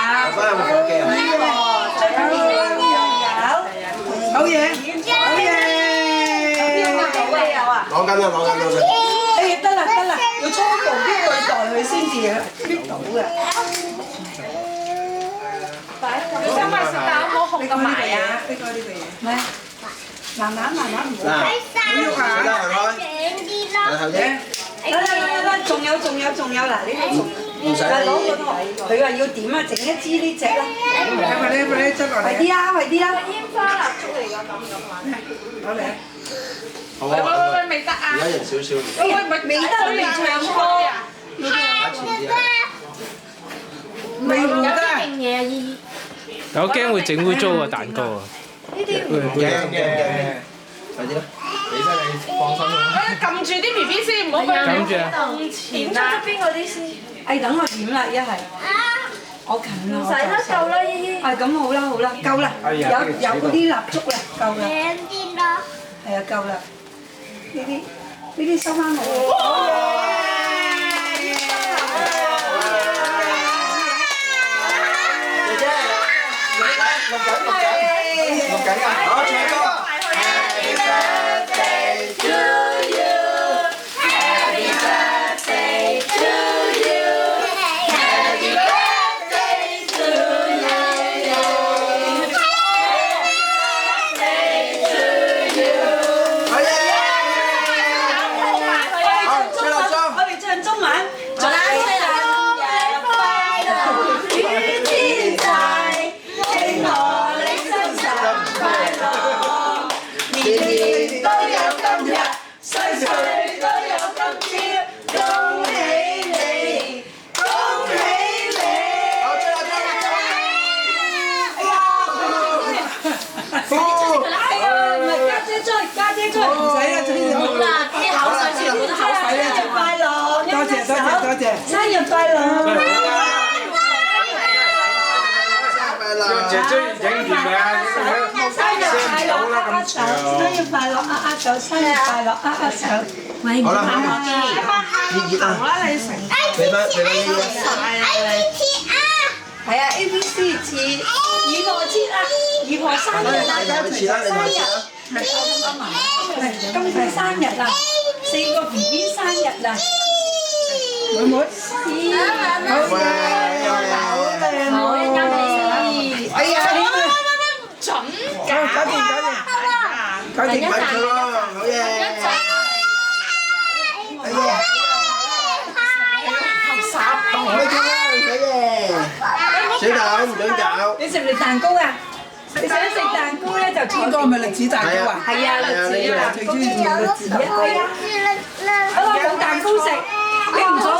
爸爸有冇手機啊？最緊要好嘢，好嘢。攞緊啦，攞緊，攞緊。誒得啦，要初步啲去代佢先至搣到嘅。你想買食蛋冇紅咁埋啊？呢個嘢。咩？慢慢唔好。嗱，喐下。頭啫。得，仲有嗱，呢啲仲。唔使攞個台，佢話要點啊？整一支呢只啦。快啲執落嚟。快啲啦，快啲啦！煙花蠟燭嚟㗎，咁攞嚟。好啊。喂，未得啊！而家人少少。未得未唱歌啊！打前啲啊。未糊得。勁嘢啊！依依。我驚會整污糟個蛋糕啊！驚，快啲啦！你真係放心啦。撳住啲 BB 先，唔好俾撳住啊！動前啊！邊嗰啲先？誒，等我點啦，一係我近啦，唔使啦，夠啦，依依。係咁好啦，夠啦，有嗰啲蠟燭啦，夠啦，係啊，夠啦，呢啲收翻好。錄緊啊！好，唱歌。生日快樂！姐姐影完未啊？生日快樂，握手！生日快樂，握手！生日快樂，握手！喂，好啦，熱啊！好啦，你食。俾翻係啊 ，A B C 似二婆節啊，二婆生日啊，今次生日啊，4個 B B 生日啊！妹妹，好靚，哎呀，準搞掂咪佢咯，好嘢！哎呀，好嘢！小豆唔准搞。你食唔食蛋糕啊？你想食蛋糕咧就呢個係咪栗子蛋糕啊？係啊，栗子啊，最中意栗子蛋糕。好啦，冇蛋糕食，你唔想